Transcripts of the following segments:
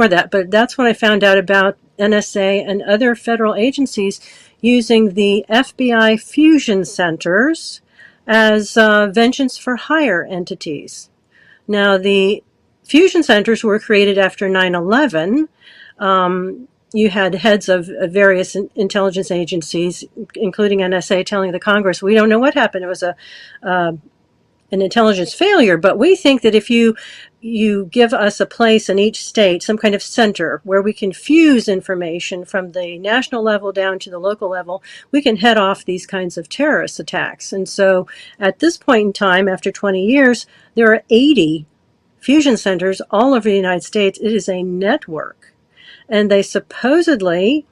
for that, but that's what I found out about NSA and other federal agencies using the FBI fusion centers as vengeance for hire entities. Now, the fusion centers were created after 9/11. You had heads of various intelligence agencies, including NSA, telling the Congress, we don't know what happened. It was an intelligence failure, but we think that if you give us a place in each state, some kind of center where we can fuse information from the national level down to the local level, we can head off these kinds of terrorist attacks. And so at this point in time, after 20 years, there are 80 fusion centers all over the United States. It is a network. And they supposedly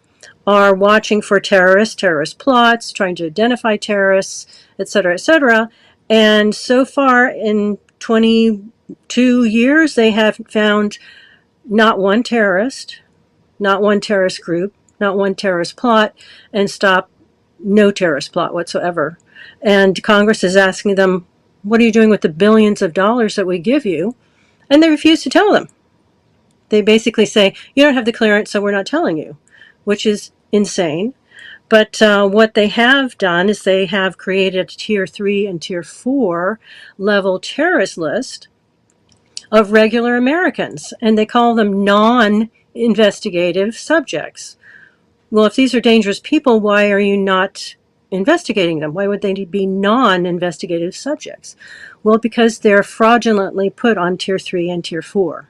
are watching for terrorist plots, trying to identify terrorists, et cetera, et cetera. And so far in 22 years, they have found not one terrorist, not one terrorist group, not one terrorist plot, and stopped no terrorist plot whatsoever. And Congress is asking them, what are you doing with the billions of dollars that we give you? And they refuse to tell them. They basically say, you don't have the clearance, so we're not telling you, which is insane. But what they have done is they have created a Tier 3 and Tier 4 level terrorist list of regular Americans, and they call them non-investigative subjects. Well, if these are dangerous people, why are you not investigating them? Why would they be non-investigative subjects? Well, because they're fraudulently put on Tier 3 and Tier 4.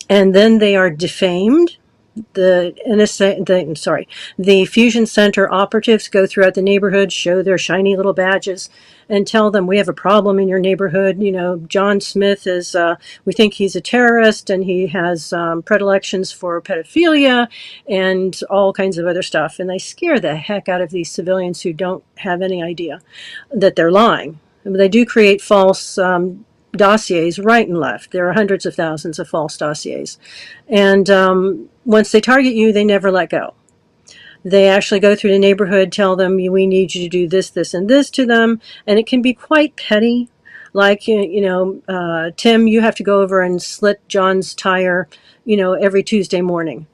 And then they are defamed. The fusion center operatives go throughout the neighborhood, show their shiny little badges, and tell them, we have a problem in your neighborhood. You know, John Smith is, we think he's a terrorist, and he has predilections for pedophilia and all kinds of other stuff. And they scare the heck out of these civilians who don't have any idea that they're lying. They do create false dossiers right and left. There are hundreds of thousands of false dossiers. And once they target you, they never let go. They actually go through the neighborhood, tell them, we need you to do this, this, and this to them. And it can be quite petty. Like, Tim, you have to go over and slit John's tire, every Tuesday morning.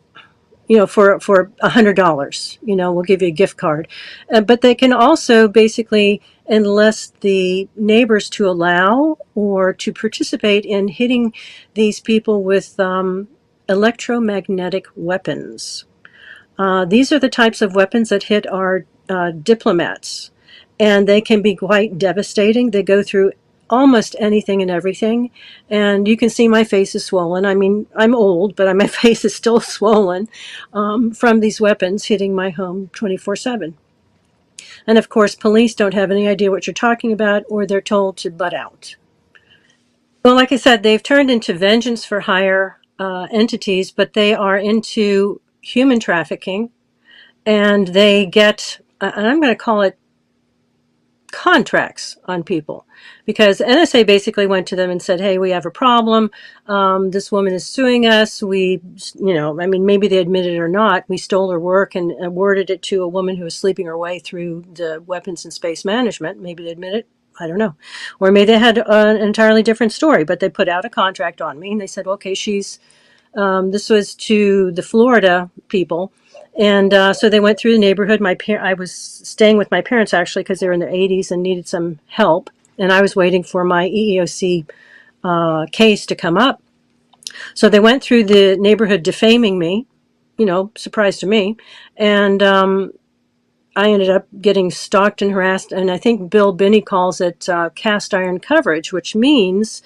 For $100, we'll give you a gift card. But they can also basically enlist the neighbors to allow or to participate in hitting these people with electromagnetic weapons. These are the types of weapons that hit our diplomats, and they can be quite devastating. They go through almost anything and everything, and you can see my face is swollen. I mean, I'm old, but my face is still swollen from these weapons hitting my home 24/7. And of course, police don't have any idea what you're talking about, or they're told to butt out. Well, like I said, they've turned into vengeance for hire entities, but they are into human trafficking, and they get, and I'm going to call it contracts on people, because NSA basically went to them and said, hey, we have a problem. This woman is suing us. Maybe they admitted it or not. We stole her work and awarded it to a woman who was sleeping her way through the weapons and space management. Maybe they admit it. I don't know. Or maybe they had an entirely different story, but they put out a contract on me and they said, okay, this was to the Florida people. And so they went through the neighborhood. I was staying with my parents, actually, because they were in their 80s and needed some help. And I was waiting for my EEOC case to come up. So they went through the neighborhood defaming me, surprise to me. And I ended up getting stalked and harassed. And I think Bill Binney calls it cast iron coverage, which means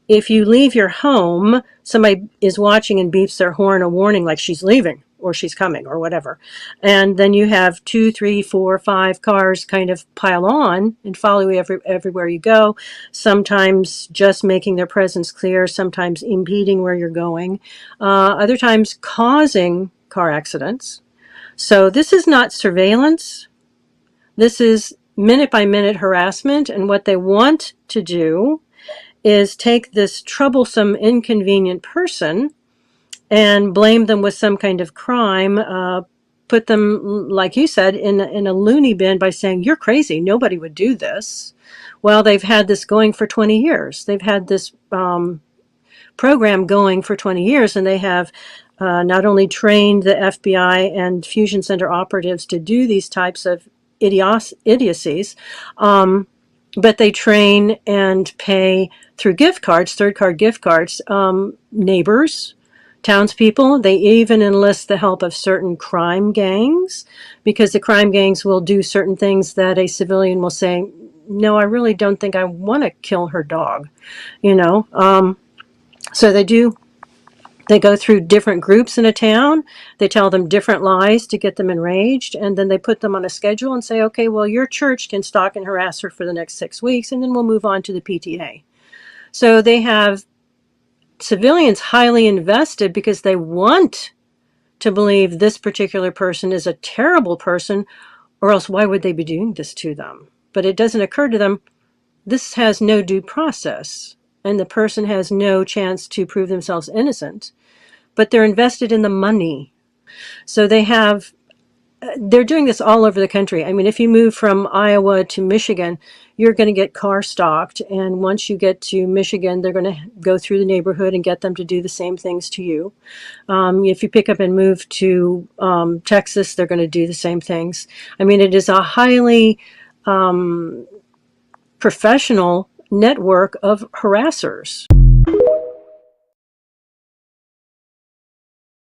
if you leave your home, somebody is watching and beeps their horn, a warning like she's leaving or she's coming or whatever. And then you have 2, 3, 4, 5 cars kind of pile on and follow you everywhere you go, sometimes just making their presence clear, sometimes impeding where you're going, other times causing car accidents. So this is not surveillance. This is minute-by-minute harassment. And what they want to do is take this troublesome, inconvenient person and blame them with some kind of crime, put them, like you said, in a loony bin by saying, you're crazy, nobody would do this. Well, they've had this going for 20 years. They've had this program going for 20 years, and they have not only trained the FBI and Fusion Center operatives to do these types of idiocies, but they train and pay through gift cards, third card gift cards, neighbors, townspeople. They even enlist the help of certain crime gangs, because the crime gangs will do certain things that a civilian will say, no, I really don't think I want to kill her dog, you know. So they go through different groups in a town. They tell them different lies to get them enraged, and then they put them on a schedule and say, okay, well, your church can stalk and harass her for the next 6 weeks, and then we'll move on to the PTA. So they have civilians highly invested because they want to believe this particular person is a terrible person, or else why would they be doing this to them? But it doesn't occur to them, this has no due process, and the person has no chance to prove themselves innocent, but they're invested in the money. So they're doing this all over the country. I mean, if you move from Iowa to Michigan, you're going to get car stalked. And once you get to Michigan, they're going to go through the neighborhood and get them to do the same things to you. If you pick up and move to Texas, they're going to do the same things. I mean, it is a highly professional network of harassers.